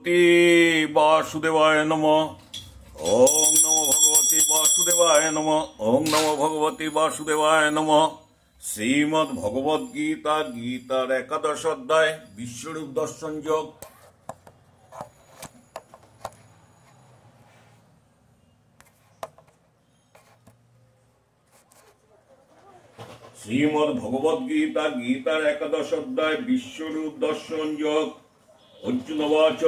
ভগবতী বাসুদেবায় নমঃ। ওং নমো ভগবতী বাসুদেবায় নমঃ। ওং নমো ভগবতী বাসুদেবায় নমঃ। শ্রীমদ্ ভগবদ গীতা, গীতার 11 অধ্যায়, বিশ্বরূপ দর্শন যোগ। শ্রীমদ্ ভগবদ গীতা, গীতার 11 অধ্যায়, বিশ্বরূপ দর্শন যোগ। অর্জুন বাচ।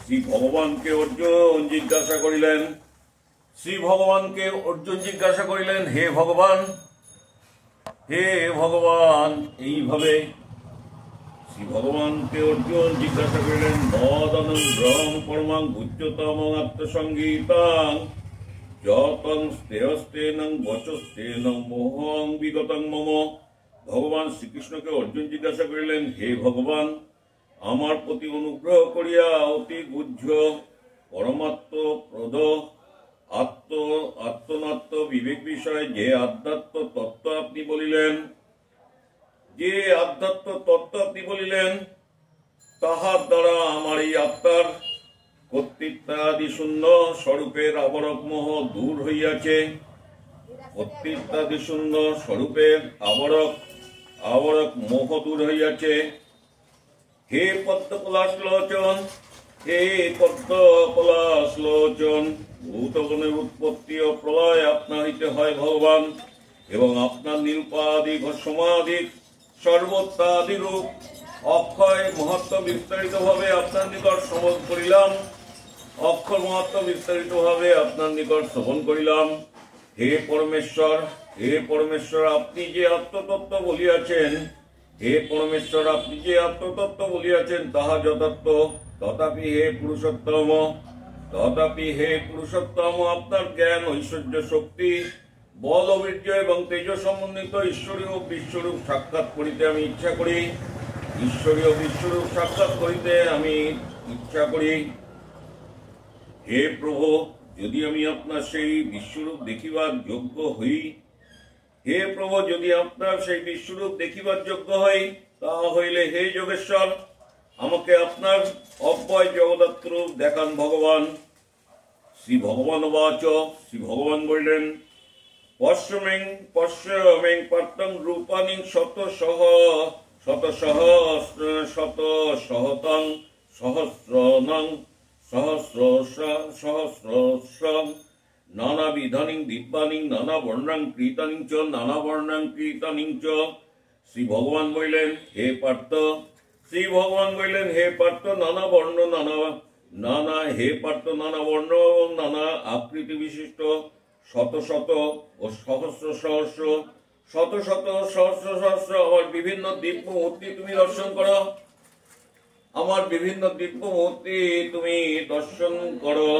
শ্রী ভগবানকে অর্জুন জিজ্ঞাসা করিলেন, হে ভগবান, এইভাবে শ্রী ভগবানকে অর্জুন জিজ্ঞাসা করিলেন, মদনং ব্রহ্ম পরমাং উচ্চতম আত্মসংগীতাং যতং স্থেয়স্তেনং বচস্তেনং মোহং বিগতং মম। ভগবান শ্রীকৃষ্ণকে অর্জুন জিজ্ঞাসা করিলেন, হে ভগবান, আমার প্রতি অনুগ্রহ করিয়া অতি গুহ্য পরমাত্ম প্রদ আত্মনাত্ম বিবেক বিষয়ে যে আধ্যাত্ম তত্ত্ব আপনি বলিলেন, তাহার দ্বারা আমার এই আত্মার কর্তৃত্বাদি শূন্য স্বরূপের আবরক মোহ দূর হইয়াছে। কর্তৃত্বাদি শূন্য স্বরূপের আবরক মোহ দূর হইয়াছে। হে পদ্মপলাশলোচন, ভূতগণের উৎপত্তি ও প্রলয় আপনা হইতে হয় ভগবান, এবং আপনার নিরূপাদি সমাধিক সর্বত্যাদি রূপ অক্ষয় মহত্ব বিস্তারিত ভাবে আপনার নিকট শ্রবণ করিলাম। হে পরমেশ্বর, আপনি যে আত্মতত্ত্ব বলিয়াছেন, তাহা যথার্থ। তথাপি হে পুরুষোত্তম, আপনার জ্ঞান, ঐশ্বর্য, শক্তি, বল, বীর্য এবং তেজ সমন্বিত ঈশ্বরীয় বিশ্বরূপ সাক্ষাৎ করিতে আমি ইচ্ছা করি। হে প্রভু, যদি আমি আপনার সেই বিশ্বরূপ দেখিবার যোগ্য হই, তাহা হইলে হে যোগেশ্বর, আমাকে আপনার অব্যয় জগদাত্ম রূপ দেখান ভগবান। শ্রী ভগবান বাচ। শ্রী ভগবান বললেন, পশ্যমেং পার্থং রূপানি শতসহস্রং সহস্রং নানাবিধানি দিব্যানি নানাবর্ণাং কৃতানি চ। শ্রী ভগবান বললেন, হে পার্থ, নানা বর্ণ নানা আকৃতি বিশিষ্ট শত ও সহস্র আমার বিভিন্ন দিব্য মূর্তি তুমি দর্শন করো।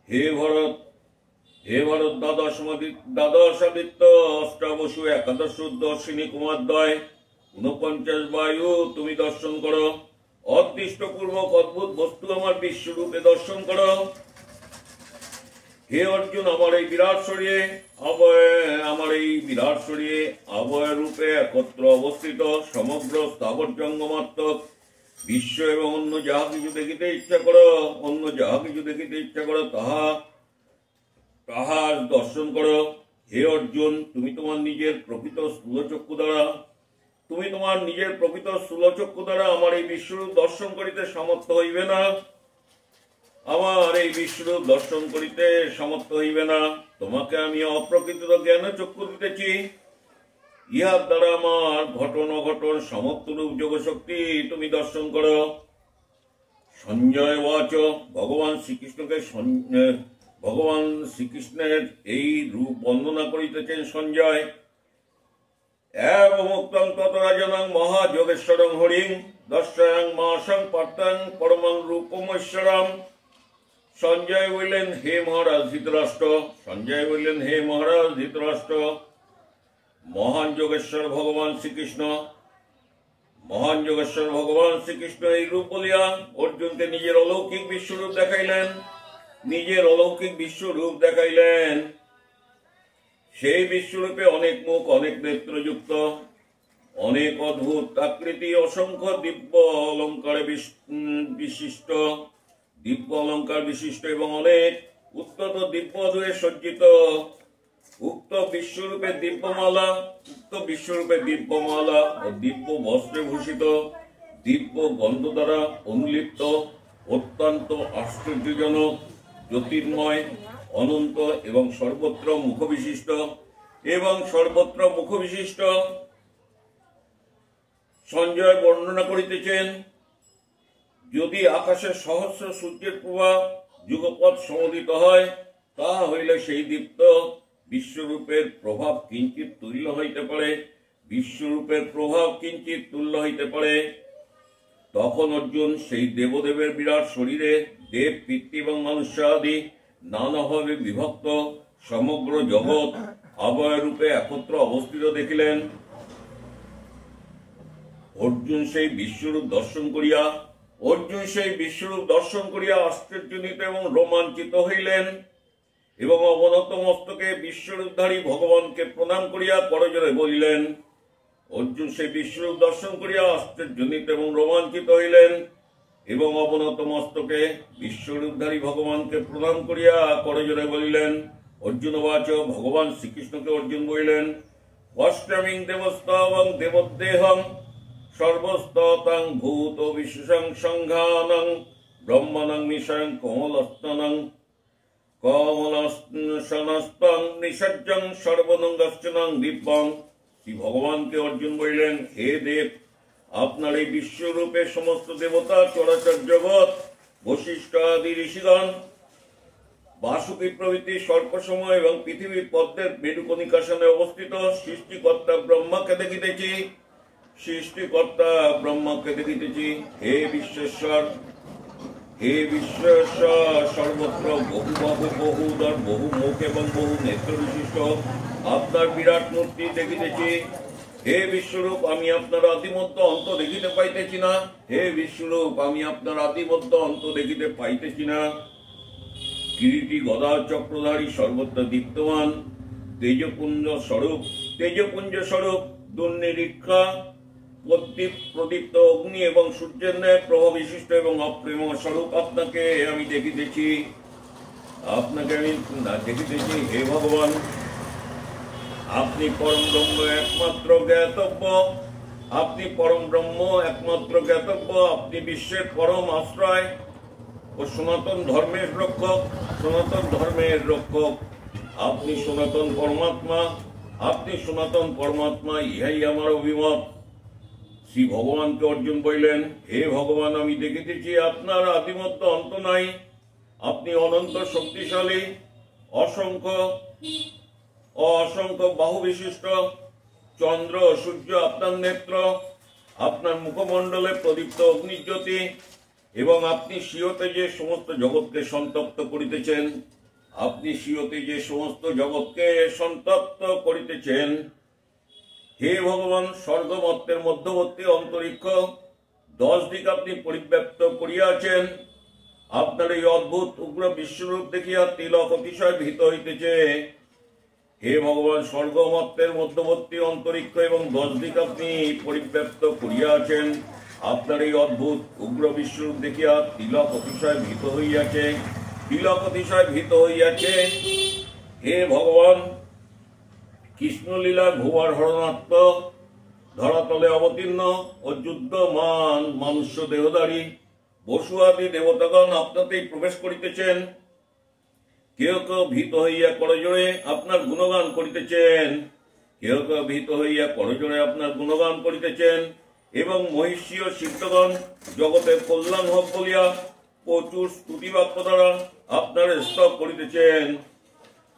হে ভরত, দ্বাদশাদিত্য অষ্টাবসু একাদশ দর্শিনী কুমারদ্বয় 49 বায়ু তুমি দর্শন করো। অদৃষ্টপূর্বক অদ্ভুত বস্তু আমার বিশ্বরূপে দর্শন করো। হে অর্জুন, আমার এই বিরাট শরীরে অবয় রূপে একত্র অবস্থিত সমগ্র স্থাবর জঙ্গমাত্মক বিশ্ব এবং অন্য যাহা কিছু দেখিতে ইচ্ছা করো তাহার দর্শন করো। হে অর্জুন, তুমি তোমার নিজের প্রকৃত স্থূলচক্ষু দ্বারা আমার এই বিশ্বরূপ দর্শন করিতে সমর্থ হইবে না। তোমাকে আমি অপ্রকৃত জ্ঞান চক্ষু দিতেছি, ইহার দ্বারা আমার ঘটন অঘটন সমস্ত রূপ যোগশক্তি তুমি দর্শন করো। সঞ্জয় বাচ। ভগবান শ্রীকৃষ্ণের এই রূপ বর্ণনা করিতেছেন সঞ্জয়। এবমুক্তং তত রাজনং মহাযোগেশ্বরং হরিং দর্শয়ং মাসং পার্থং পরমং রূপমৈশ্বরম। সঞ্জয় বললেন, হে মহারাজ ধৃতরাষ্ট্র, মহান যোগেশ্বর ভগবান শ্রীকৃষ্ণ এই রূপ বলিয়া অর্জুনকে নিজের অলৌকিক বিশ্বরূপ দেখাইলেন। সেই বিশ্বরূপে অনেক মুখ, অনেক নেত্রযুক্ত, অনেক অদ্ভুত আকৃতি, অসংখ্য দিব্য অলঙ্কারে বিশিষ্ট এবং অনেক উত্তত দিব্য ধুয়ে সজ্জিত উক্ত বিশ্বরূপে দিব্যমালা ও দিব্য বস্ত্রে ভূষিত, দিব্য গন্ধ দ্বারা অনুলিপ্ত, অত্যন্ত আশ্চর্যজনক, জ্যোতির্ময়, অনন্ত এবং সর্বত্র মুখবিশিষ্ট সঞ্জয় বর্ণনা করিতেছেন। যদি আকাশে সহস্র সূর্যের প্রভা যুগপৎ সমুদিত হয়, তাহা হইলে সেই দীপ্ত বিশ্বরূপের প্রভাব কিঞ্চিত তুল্য হইতে পারে। তখন অর্জুন সেই দেবদেবের বিরাট শরীরে দেব, পিতৃ এবং মনুষ্যাদি নানাভাবে বিভক্ত সমগ্র জগৎ অবয়রূপে একত্র অবস্থিত দেখিলেন। অর্জুন সেই বিশ্বরূপ দর্শন করিয়া আশ্চর্যান্বিত এবং রোমাঞ্চিত হইলেন এবং অবনত মস্তকে বিশ্বরূপধারী ভগবানকে প্রণাম করিয়া করজোড়ে বলিলেন। অর্জুন সেই বিশ্বরূপ দর্শন করিয়া আশ্চর্যান্বিত এবং রোমাঞ্চিত হইলেন এবং অবনত মস্তকে বিশ্বরূপধারী ভগবানকে প্রণাম করিয়া করজোড়ে বলিলেন। অর্জুন বাচ, ভগবান শ্রীকৃষ্ণকে অর্জুন বলিলেন, অষ্টমীং দেবস্তবং দেবদেহং সর্বস্তং ভূত বিশেষং সংঘানং ব্রহ্মণং নিশয়ং কমলসনস্তং নিসজ্জং সর্বনঙ্গশ্চনং দিব্যং। শ্রী ভগবানকে অর্জুন বলিলেন, হে দেব, আপনার এই বিশ্বরূপে সমস্ত দেবতা, চরাচর জগৎ, বশিষ্ঠ আদি ঋষিগণ, বাসুকী প্রভৃতি সর্পসমূহ এবং পৃথিবীর পদ্মের মেরুকণিকাসনে অবস্থিত সৃষ্টিকর্তা ব্রহ্মাকে দেখিতেছি। হে বিশ্বেশ্বর, সর্বত্র বহুবাহু, বহুদর, বহু মুখ এবং বহু নেত্র বিশিষ্ট আপনার বিরাট মূর্তি দেখিতেছি। হে বিশ্বরূপ, আমি আপনার আদিমধ্য অন্ত দেখিতে পাইতেছি না। কিরীটি গদা চক্রধারী, সর্বত্র দীপ্তমান, তেজপুঞ্জ স্বরূপ, দুর্নিরীক্ষা, প্রদীপ্ত অগ্নি এবং সূর্যের ন্যায় প্রভা বিশিষ্ট এবং অপ্রেম স্বরূপ আপনাকে আমি দেখিতেছি। হে ভগবান, আপনি পরম ব্রহ্ম একমাত্র জ্ঞাতব্য। আপনি বিশ্বের পরম আশ্রয় ও সনাতন ধর্মের রক্ষক। আপনি সনাতন পরমাত্মা, ইহাই আমার অভিমত। শ্রী ভগবানকে অর্জুন বললেন, হে ভগবান, আমি দেখিতেছি আপনার আদিমধ্য অন্ত নাই। আপনি অনন্ত শক্তিশালী, অসংখ্য বাহু বিশিষ্ট। চন্দ্র ও সূর্য আপনার নেত্র, আপনার মুখমণ্ডলে প্রদীপ্ত অগ্নিজ্যোতি, এবং আপনি স্বীয়তে যে সমস্ত জগৎকে সন্তপ্ত করিতেছেন। হে ভগবান, স্বর্গমত্তের মধ্যবর্তী অন্তরিক্ষ 10 দিক আপনি পরিব্যাপ্ত করিয়াছেন। আপনার এই অদ্ভুত উগ্র বিশ্বরূপ দেখিয়া তিলক অতিশয় ভীত হইতেছে। হে ভগবান, স্বর্গমত্তের মধ্যবর্তী অন্তরিক্ষ এবং 10 দিক আপনি পরিব্যাপ্ত করিয়াছেন। আপনার এই অদ্ভুত উগ্র বিশ্বরূপ দেখিয়া তিলক অতিশয় ভীত হইয়াছে। হে ভগবান, কৃষ্ণলীলা ভুবর হরণাত্মক, ধরাতলে অবতীর্ণ ও যুদ্ধমান মনুষ্য দেহধারী বসু আদি দেবতাগণ আপনাতেই প্রবেশ করিতেছেন। কেউ কেউ ভীত হইয়া করজোড়ে আপনার গুণগান করিতেছেন এবং মহিষীয় সিদ্ধগণ জগতের কল্যাণ হোক বলিয়া প্রচুর স্তুতিবাক্য দ্বারা আপনার স্তব করিতেছেন।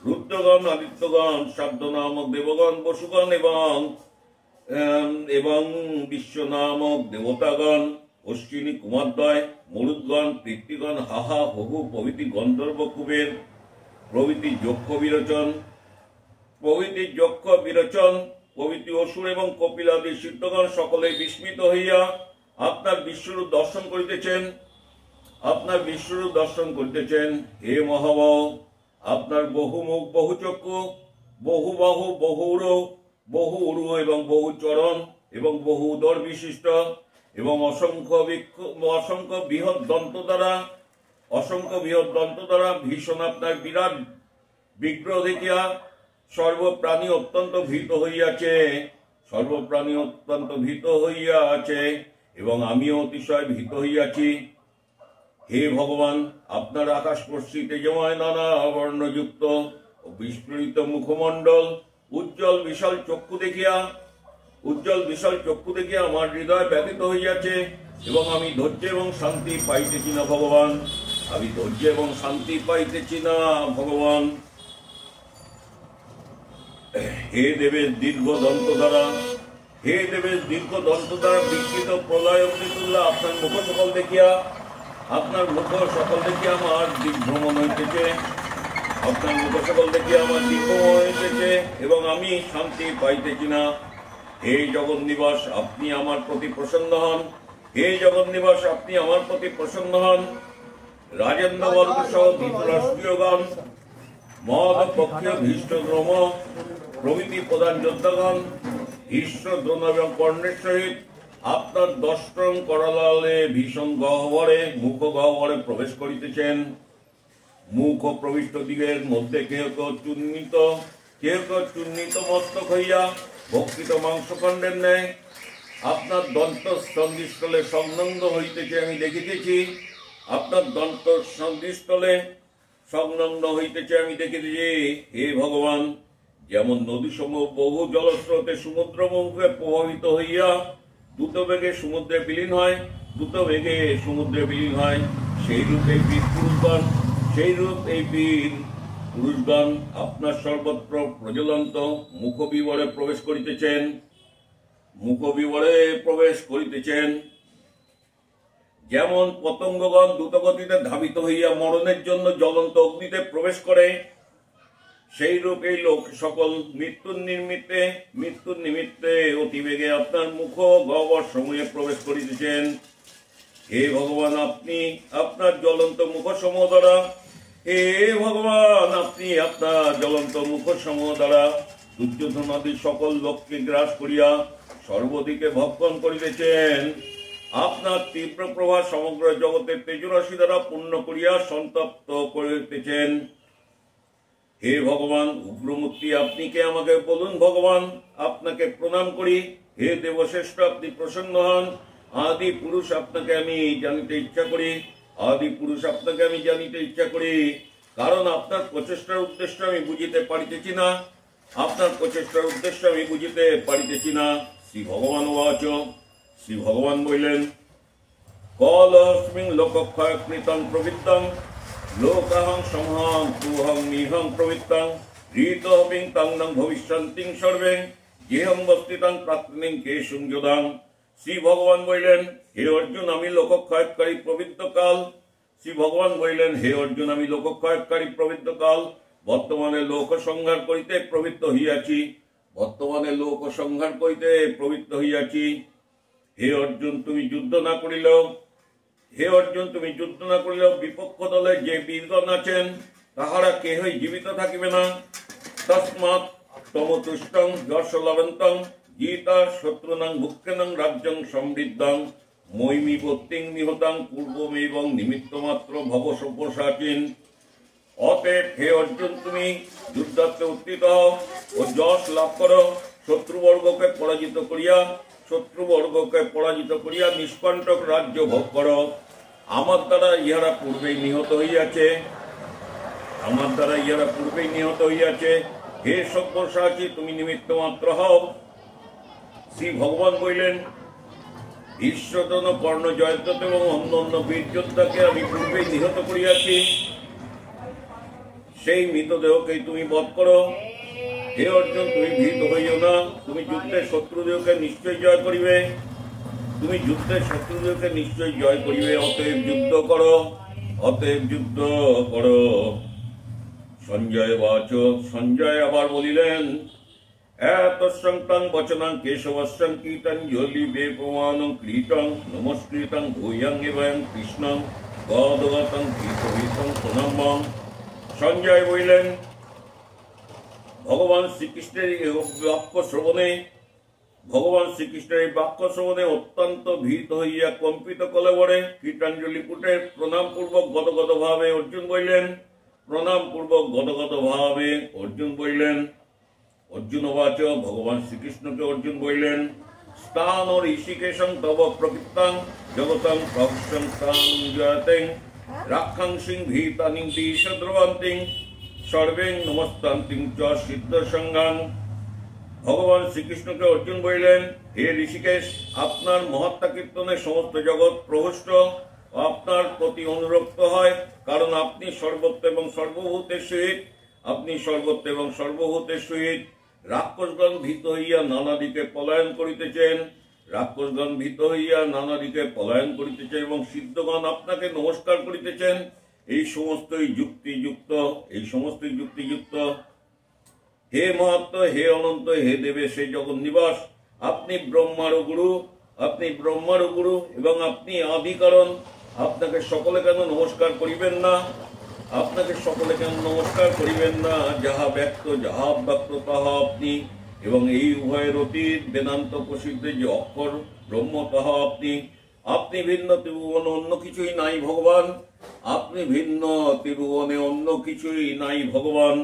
রুদ্রগণ, আদিত্যগণ, সাধ্য নামক দেবগণ, বসুগণ এবং বিশ্ব নামক দেবতাগণ, অশ্বিনী কুমারদ্বয়, মরুদ্গণ, পৃথ্বীগণ, হাহা, হহু প্রভৃতি গন্ধর্ব, কুবের প্রভৃতি যক্ষ বিরোচন প্রভৃতি অসুর এবং কপিলাদি সিদ্ধগণ সকলে বিস্মিত হইয়া আপনার বিশ্বরূপ দর্শন করিতেছেন। হে মহাবাহ, আপনার বহু মুখ, বহু চক্ষু, বহু বাহু, বহু উরু এবং বহু চরণ এবং বহু উদর বিশিষ্ট এবং অসংখ্য বৃহৎ দন্ত দ্বারা ভীষণ আপনার বিরাট বিগ্রহ দেখিয়া সর্বপ্রাণী অত্যন্ত ভীত হইয়াছে এবং আমিও অতিশয় ভীত হইয়াছি। হে ভগবান, আপনার আকাশ স্পর্শী তেজময় নানা বর্ণযুক্ত ও বিস্ফোরিত মুখমণ্ডল উজ্জ্বল বিশাল চক্ষু দেখিয়া আমার হৃদয় ব্যথিত হইয়াছে এবং আমি ধৈর্য এবং শান্তি পাইতেছি না ভগবান। হে দেবের দীর্ঘ দন্ত দ্বারা বিকৃত প্রলয় অগ্নিতুল্য আপনার মুখ সকল দেখিয়া আমার দিগ্ভ্রমণ হইতেছে এবং আমি শান্তি পাইতেছি না। হে জগৎ নিবাস, আপনি আমার প্রতি প্রসন্ন হন। রাজেন্দ্র বর্গ সহ ধৃতরাষ্ট্রীয়গণ, মদ পক্ষীয় ধৃষ্টদ্রোম প্রভৃতি প্রধান যোদ্ধাগণ ঈশ্বর দ্রোণ এবং কর্ণের সহিত আপনার দষ্টং করালে ভীষণ মুখ গহ্বরে প্রবেশ করিতেছেন। মুখ ও প্রবিষ্ট দিকের মধ্যে কেউ চূর্ণিত মস্তক হইয়া ভক্ষিত মাংসখণ্ডের ন্যায় আপনার দন্ত সন্ধিস্থলে সংলগ্ন হইতেছে আমি দেখিতেছি। হে ভগবান, যেমন নদী সমূহ বহু জলস্রোতে সমুদ্র মুখে প্রভাবিত হইয়া দ্রুত বেগে সমুদ্রে বিলীন হয়, সেইরূপ এই বীর পুরুষগণ আপনার সর্বত্র প্রজ্বলন্ত মুখবিবরে প্রবেশ করিতেছেন। যেমন পতঙ্গগণ দ্রুতগতিতে ধাবিত হইয়া মরণের জন্য জ্বলন্ত অগ্নিতে প্রবেশ করে, সেইরূপ এই লোক সকল মৃত্যুর নিমিত্তে অতিবেগে আপনার মুখ গহ্বর সমূহে প্রবেশ করিতেছেন। হে ভগবান, আপনি আপনার জ্বলন্ত মুখ সমূহ দ্বারা দুর্যোধনাদি সকল লোককে গ্রাস করিয়া সর্বদিকে ভক্ষণ করিতেছেন। আপনার তীব্র প্রভাব সমগ্র জগতের তেজরাশি দ্বারা পূর্ণ করিয়া সন্তপ্ত করিতেছেন। হে ভগবান, উগ্রমূর্তি আপনি কে আমাকে বলুন। ভগবান, আপনাকে প্রণাম করি। হে দেবশ্রেষ্ঠ, আপনি প্রসন্ন হন। আদি পুরুষ আপনাকে আমি জানিতে ইচ্ছা করি, কারণ আপনার প্রচেষ্টার উদ্দেশ্য আমি বুঝিতে পারিতেছি না। শ্রী ভগবান বললেন, কলস্মিং লোকক্ষয় কৃতং প্রবৃত্তং লোকাহং সমহং তুহং নিহং প্রবৃত্তং ঋতহপিং তং ভবিষ্যন্তিং সর্বে গেহং বস্তিতং প্রাপ্তিং কেশুং যোদাং। শ্রী ভগবান বললেন, হে অর্জুন, আমি লোকক্ষয়কারী প্রবৃত্ত কাল বর্তমানে লোক সংহার করিতে প্রবৃত্ত হইয়াছি। হে অর্জুন, তুমি যুদ্ধ না করিলেও বিপক্ষ দলে যে বীরগণ আছেন তাহারা কেহই জীবিত থাকিবে না। তস্মাৎ তমতুষ্টং যশলবন্তং গীতা শত্রুনাং ভুক্ষেনং রাজ্যং সমৃদ্ধং মৈমি বত্তিং নিহতাং পূর্বমেবং নিমিত্তমাত্র ভবসব্যসাচিন। অতএব হে অর্জুন, তুমি যুদ্ধার্থে উত্থিত হও ও যশ লাভ করো। শত্রুবর্গকে পরাজিত করিয়া নিষ্কণ্টক রাজ্য ভোগ করো। আমার দ্বারা ইহারা পূর্বেই নিহত হইয়াছে। হে সব্যসাচী, তুমি নিমিত্ত মাত্র হও। শ্রী ভগবান বললেন, ঈশ্বরতন কর্ণ জয়দ্রথ এবং অন্য বীর যোদ্ধাকে আমি পূর্বেই নিহত করিয়াছি, সেই মৃতদেহকেই তুমি বধ করো। হে অর্জুন, তুমি ভীত হইও না। তুমি যুদ্ধের শত্রুদেহকে নিশ্চয় জয় করিবে। অতএব যুদ্ধ করো। সঞ্জয় আবার বলিলেন, এতস্যং তং বচনং কেশবস্যং কীর্তঞ্জলি বেপমানং কৃতং নমস্কৃতং ভূয়ং এবং কৃষ্ণং গদগতং ভীতভীতং প্রণম্যং। সঞ্জয় বলিলেন, ভগবান শ্রীকৃষ্ণের বাক্য শ্রবণে ভগবান শ্রীকৃষ্ণের এই বাক্য শ্রবণে অত্যন্ত ভীত হইয়া কম্পিত কলেবরে কীটাঞ্জলি পুটে প্রণাম পূর্বক গদগদ ভাবে অর্জুন বললেন, প্রণাম পূর্বক গদগদ ভাবে অর্জুন বললেন। অর্জুন বাচ, ভগবান শ্রীকৃষ্ণকে অর্জুন বললেন, স্থান ও ঋষিকেশং তব প্রকৃতাং জগতাং প্রহসং স্থানং জয়তেং রাক্ষাংসিং ভীতানিং দিশদ্রবন্তিং সর্বেং নমস্তান্তিং চ সিদ্ধ সংজ্ঞাং। ভগবান শ্রীকৃষ্ণকে অর্জুন বললেন, হে ঋষিকেশ, আপনার মহাত্মা কীর্তনে সমস্ত জগৎ প্রহষ্ট আপনার প্রতি অনুরক্ত হয়, কারণ আপনি সর্বত্র এবং সর্বভূতের সহিত, আপনি সর্বত্র এবং সর্বভূতের সহিত। রাক্ষসগণ ভীত হইয়া নানা দিকে পলায়ন করিতেছেন, রাক্ষসগণ ভীত হইয়া নানা দিকে পলায়ন করিতেছেন এবং সিদ্ধগণ আপনাকে নমস্কার করিতেছেন। এই সমস্তই যুক্তিযুক্ত, এই সমস্তই যুক্তিযুক্ত। হে মহাত্ম, হে অনন্ত, হে দেবে সেই জগৎ নিবাস, আপনি ব্রহ্মার গুরু, আপনি ব্রহ্মার গুরু এবং আপনি আদিকারণ। আপনাকে সকলে কেন নমস্কার করিবেন না? আপনাকে সকলে কেন নমস্কার করিবেন না? যাহা ব্যক্ত যাহা ব্যক্ত তাহা আপনি, এবং এই উভয়ের অতীত বেদান্ত প্রসিদ্ধ যে অক্ষর ব্রহ্ম তাহা আপনি। আপনি ভিন্ন ত্রিভুবনে অন্য কিছুই নাই ভগবান, আপনি ভিন্ন ত্রিভুবনে অন্য কিছুই নাই ভগবান।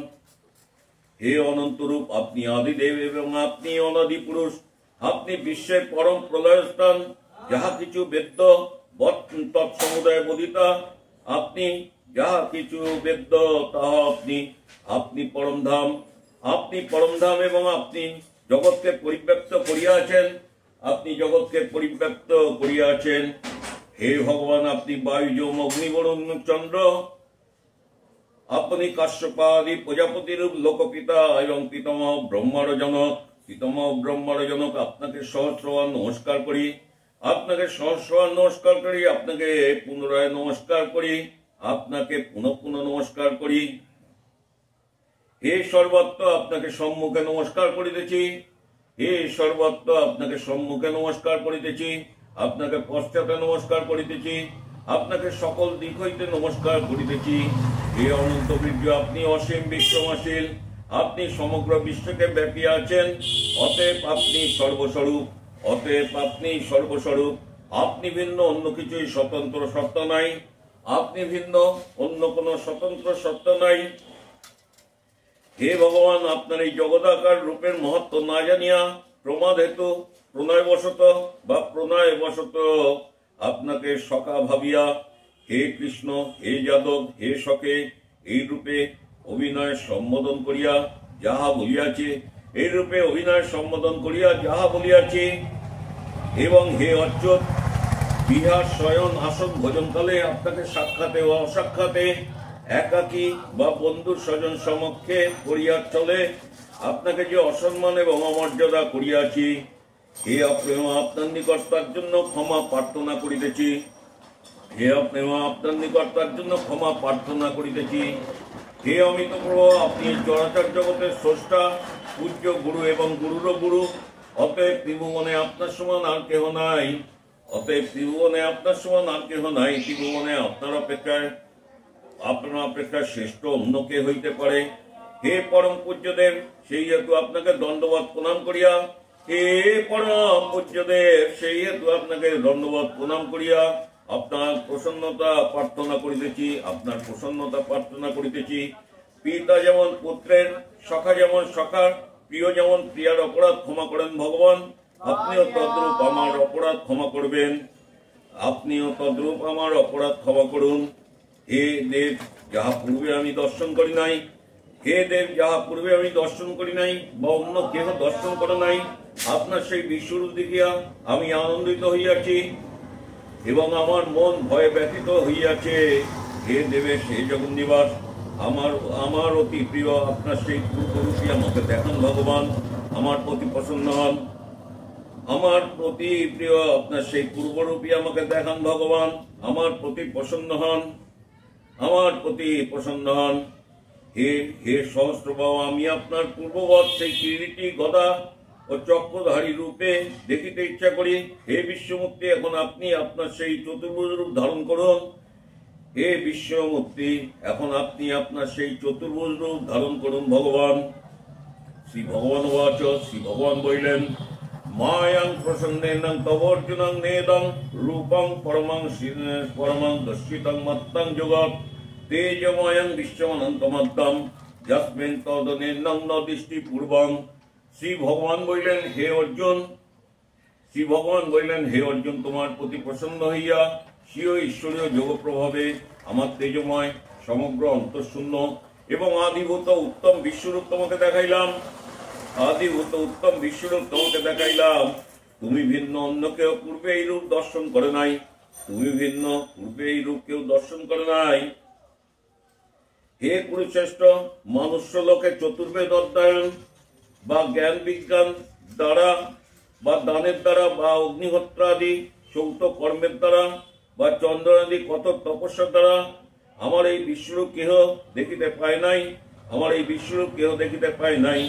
হে অনন্তরূপ, আপনি আদিদেব এবং আপনি অনাদি পুরুষ, আপনি বিশ্বের পরম প্রলয় স্থান, যাহা কিছু বেদ্য তৎসমুদায় বোধিতা, আপনি যাহা কিছু বেদ্য তাহা আপনি। আপনি পরমধাম, আপনি পরমধাম এবং আপনি জগৎকে পরিব্যাপ্ত করিয়াছেন, আপনি জগৎকে পরিব্যাপ্ত করিয়াছেন। হে ভগবান, আপনি বায়ু যৌম অগ্নিবরুণ চন্দ্র, আপনি কাশ্যপাদি প্রজাপতির লোকপিতা এবং পিতামহ ব্রহ্মার জনক, পিতামহ ব্রহ্মার জনক। আপনাকে সহস্রবার নমস্কার করি, আপনাকে সহস্রবার নমস্কার করি, আপনাকে পুনরায় নমস্কার করি, আপনাকে পুনঃ পুনঃ নমস্কার করি। হে সর্বত্র, আপনাকে সম্মুখে নমস্কার করিতেছি, হে সর্বত্র আপনাকে সম্মুখে নমস্কার করিতেছি, আপনাকে পশ্চাতে নমস্কার করিতেছি, আপনাকে সকল দিক হইতে নমস্কার করিতেছি। হে অনন্ত বীর্য, আপনি অসীম বিশ্বমাশীল, আপনি সমগ্র বিশ্বকে ব্যাপিয়া আছেন, অতএব আপনি সর্বস্বরূপ, অতএব আপনি সর্বস্বরূপ। আপনি ভিন্ন অন্য কিছুই স্বতন্ত্র সত্তা নাই, আপনি ভিন্ন অন্য কোন স্বতন্ত্র সত্তা নাই। হে ভগবান, আপনার এই জগদাকার রূপের মহত্ব না জানিয়া প্রমাদ হেতু প্রণয়বশত বা প্রণয়বশত আপনাকে সখা ভাবিয়া, হে কৃষ্ণ, হে যাদব, হে সখে, এই রূপে অভিনয় সম্বোধন করিয়া যাহা বলিয়াছে, এই রূপে অভিনয় সম্বোধন করিয়া যাহা বলিয়াছে, এবং হে অচ্যুত, বিহার শয়ন আসন ভোজনকালে আপনাকে সাক্ষাতে ও অসাক্ষাতে, একাকী বা বন্ধু স্বজন সমক্ষে করিয়া চলে আপনাকে যে অসম্মান এবং অমর্যাদা করিয়াছি, হে অপ্রেম, আপনার নিকট তার জন্য ক্ষমা প্রার্থনা করিতেছি, হে অপ্রেম, আপনার নিকট তার জন্য ক্ষমা প্রার্থনা করিতেছি। হে অমিত প্রভু, আপনি চরাচর জগতের স্রষ্টা, পূজ্য গুরু এবং গুরুরও গুরু, অতএব ত্রিভুবনে আপনার সমান আর কেহ নাই, অতএব ত্রিভুবনে আপনার সমান আর কেহ নাই। ত্রিভুবনে আপনার অপেক্ষা শ্রেষ্ঠ অন্য কে হইতে পারে? হে পরম পূজ্যদেব, সেই হেতু আপনাকে দণ্ডবত প্রণাম করিয়া, হে পরম পূজ্যদেব, সেই হেতু আপনাকে দণ্ডবত প্রণাম করিয়া আপনার প্রসন্নতা প্রার্থনা করিতেছি, আপনার প্রসন্নতা প্রার্থনা করিতেছি। পিতা যেমন পুত্রের, সখা যেমন সখার, প্রিয় যেমন প্রিয়ার অপরাধ ক্ষমা করেন ভগবান, আপনিও তদ্রূপ আমার অপরাধ ক্ষমা করবেন, আপনিও তদ্রূপ আমার অপরাধ ক্ষমা করুন। হে দেব, যাহা পূর্বে আমি দর্শন করি নাই, হে দেব, যাহা পূর্বে আমি দর্শন করি নাই বা অন্য কেহ দর্শন করে নাই, আপনার সেই বিশ্বরূপ দেখিয়া আমি আনন্দিত হইয়াছি এবং আমার মন ভয়ে ব্যথিত হইয়াছে। হে দেবের সেই জগৎ নিবাস, আমার অতি প্রিয় আপনার সেই পূর্বরূপী আমাকে দেখান ভগবান, আমার প্রতি প্রসন্ন হন, আমার প্রতি প্রিয় আপনার সেই পূর্বরূপী আমাকে দেখান ভগবান, আমার প্রতি প্রসন্ন হন, আমার প্রতি প্রসন্ন হন। হে সহস্রবাহু, আমি আপনার পূর্ববৎ সেই কিরীটি গদা ও চক্রধারী রূপে দেখিতে ইচ্ছা করি। হে বিশ্বমূর্তি, এখন আপনি আপনার সেই চতুর্ভুজ রূপ ধারণ করুন। হে বিশ্বমূর্তি, এখন আপনি আপনার সেই চতুর্ভুজ রূপ ধারণ করুন ভগবান। শ্রী ভগবান বাচ, শ্রী ভগবান বলিলেন, মায়াং প্রসন্নেন তবর্জুনং নেদং রূপং পরমং দর্শিতং মত্তং জগৎ তেজময়ং বিশ্বমনন্তমদ্দম যস্মিন তদনেনং ন দৃষ্টি পূর্বং। শ্রী ভগবান বললেন, হে অর্জুন, শ্রী ভগবান বললেন, হে অর্জুন, তোমার প্রতি প্রসন্ন হইয়া স্বীয় ঈশ্বরীয় যোগ প্রভাবে আমার তেজময় সমগ্র অন্তঃশূন্য এবং আদিভূত উত্তম বিশ্বরূপ তোমাকে দেখাইলাম। আদিভূত উত্তম বিশ্বরূপ তোমাকে দেখাইলাম। তুমি ভিন্ন অন্য কেউ পূর্বে এই রূপ দর্শন করে নাই। তুমি ভিন্ন পূর্বে এই রূপ কেউ দর্শন করে নাই। হে কুরুশ্রেষ্ঠ, মনুষ্য লোকে চতুর্বেদ অধ্যয়ন বা জ্ঞান বিজ্ঞান দ্বারা বা দানের দ্বারা বা অগ্নিহোত্রাদি সৌত কর্মের দ্বারা বা চন্দ্রাদি কত তপস্যার দ্বারা আমার এই বিশ্বরূপ কেহ দেখিতে পায় নাই। আমার এই বিশ্বরূপ কেহ দেখিতে পায় নাই,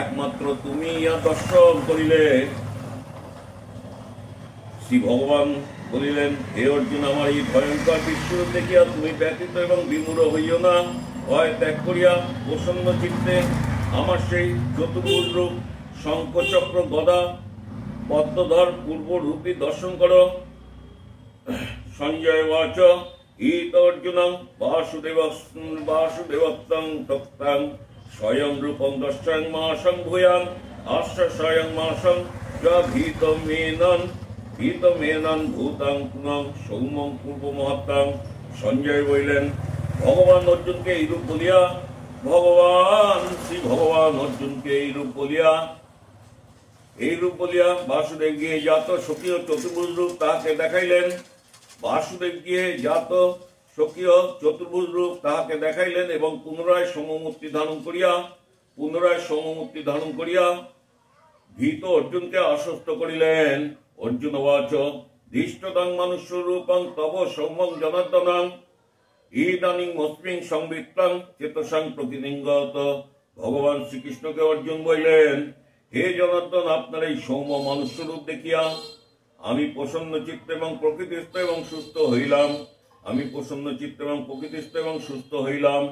একমাত্র তুমি ইহা দর্শন করিলে। শ্রী ভগবান বলিলেন, হে অর্জুন, আমার এই ভয়ঙ্কর বিশ্বরূপ দেখিয়া তুমি ব্যতীত এবং বিমূঢ় হইও না। ভয় ত্যাগ করিয়া প্রসন্ন চিত্তে আমার সেই চতুর্ভুজ রূপ শঙ্খচক্র গদা পদ্মধর পূর্ব রূপী দর্শন করো। সঞ্জয় বাচ ঈত অর্জুনং বাসুদেবত্তং তক্তাং স্বয়ং রূপং দর্শং মাসং ভূয়াং আশ্চ স্বয়ং মাসং চ ভীতমেনন ভূতাং পুনং সৌমং পূর্ব মহাত্তাং। সঞ্জয় বলিলেন, ভগবান অর্জুনকে এইরূপ বলিয়া শ্রী ভগবান অর্জুনকে এইরূপ বলিয়া বাসুদেব গিয়ে জাত স্বকীয় চতুর্ভুজ রূপ তাহাকে দেখাইলেন। বাসুদেব গিয়ে জাত স্বকীয় চতুর্ভুজ রূপ তাহাকে দেখাইলেন এবং পুনরায় সমমূর্তি ধারণ করিয়া ভীত অর্জুনকে আশ্বস্ত করিলেন। অর্জুন বাচ ধৃষ্টতাং মনুষ্য রূপং তব সৌম্যং জনার্দনং ইদানিং মস্মিং সংবৃত্তাং চেতসাং প্রকৃতিঙ্গত। ভগবান শ্রীকৃষ্ণকে অর্জুন বললেন, হে জনার্দন, আপনার এই সৌম্য মনুষ্য রূপ দেখিয়া আমি প্রসন্ন চিত্ত এবং প্রকৃতিস্থ এবং সুস্থ হইলাম।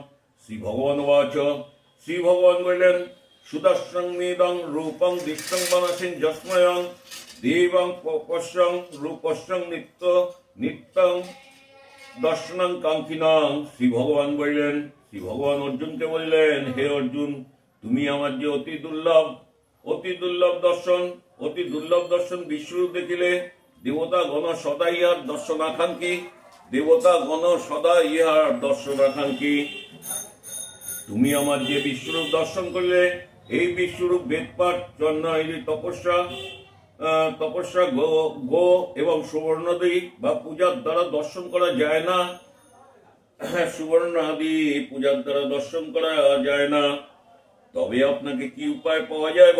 শ্রী ভগবান বাচ শ্রী ভগবান বললেন, সুদর্শন মেদং রূপং দৃষ্টং মানসিং যস্ময়ং দেবং পশ্যং রূপশ্যং নিত্যং দর্শনং কাঙ্ক্ষিনং। শ্রী ভগবান অর্জুনকে বললেন, হে অর্জুন, তুমি আমার যে অতি দুর্লভ দর্শন বিশ্বরূপ দেখিলে দেবতা গণ সদা ইহার দর্শন আকাঙ্ক্ষী। তুমি আমার যে বিশ্বরূপ দর্শন করলে, এই বিশ্বরূপ বেদপাঠ চন্দ্রাদি তপস্যা গো এবং সুবর্ণাদি বা পূজার দ্বারা দর্শন করা যায় না। সুবর্ণাদি পূজার দ্বারা দর্শন করা যায় না। তবে আপনাকে কি উপায় পাওয়া যায়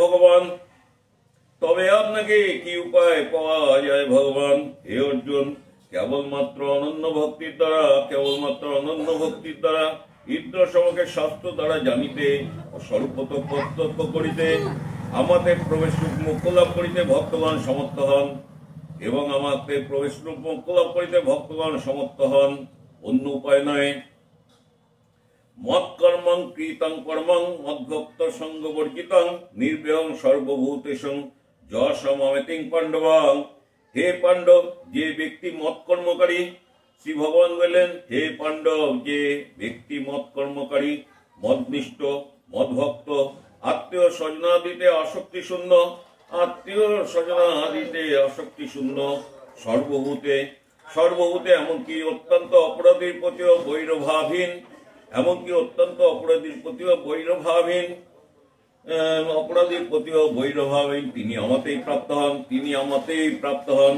ভগবান? হে অর্জুন, কেবলমাত্র অনন্য ভক্তির দ্বারা ইন্দ্র সমকে শাস্ত্র দ্বারা জানিতে ও স্বরূপত প্রত্যক্ষ করিতে আমাদের প্রবেশ রূপ মোক্ষ লাভ করিতে ভক্তগণ সমর্থ হন। অন্য উপায় নয়। মৎকর্মং কৃতং কর্মং মদ্ভক্ত সঙ্গবর্জিতং নির্ভয়ং সর্বভূতেষু যশমমেতিং পাণ্ডবং। হে পাণ্ডব, যে ব্যক্তি মৎকর্মকারী, শ্রী ভগবান বললেন, হে পাণ্ডব, যে ব্যক্তি মৎকর্মকারী, মদনিষ্ঠ, মদভক্ত, আত্মীয় স্বজনাদিতে আসক্তি শূন্য, সর্বভূতে এমনকি অত্যন্ত অপরাধীর প্রতিও বৈরভাবহীন তিনি আমাতেই প্রাপ্ত হন।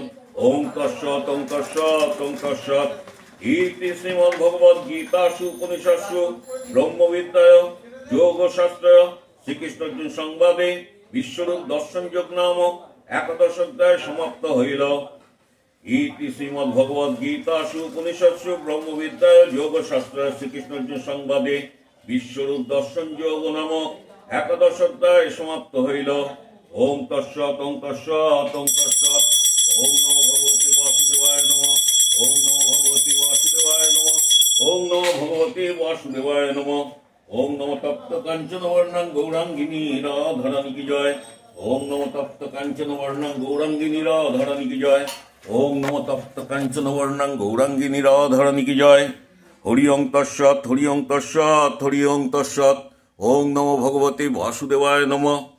ওং তৎসৎ ওং তৎসৎ ওং তৎসৎ। ইতি শ্রীমদ্ ভগবদ গীতাসু উপনিষৎসু ব্রহ্মবিদ্যায় যোগশাস্ত্র শ্রীকৃষ্ণ অর্জুন সংবাদে বিশ্বরূপ দর্শন যোগ নামক 11 অধ্যায় সমাপ্ত হইল। ইতি শ্রীমদ্ ভগবদ গীতাসু উপনিষৎসু ব্রহ্মবিদ্যায় যোগশাস্ত্র শ্রীকৃষ্ণ অর্জুন সংবাদে বিশ্বরূপ দর্শন যোগ নামক 11 অধ্যায় সমাপ্ত হইল। ওম তৎসৎ ওম তৎসৎ ওম তৎসৎ। ওম নমো ভগবতে বাসুদেবায় নমঃ। ওম নমো ভগবতে বাসুদেবায় নমঃ। ওম নমো ভগবতে বাসুদেবায় নমঃ। ওম নমো তপ্ত কাঞ্চন বর্ণাং গৌরাঙ্গিনী রাধারানী কি জয়। ওং নমো তপ্ত কাঞ্চন বর্ণং গৌরাঙ্গিনী রাধারানী কি জয়। ওং নমো তপ্ত কাঞ্চন বর্ণং গৌরাঙ্গিনী রাধারানী কি জয়। হরি ওং তৎসৎ হরি ওং তৎসৎ হরি ওং তৎসৎ। ওং নমো ভগবতে বাসুদেবায় নমঃ।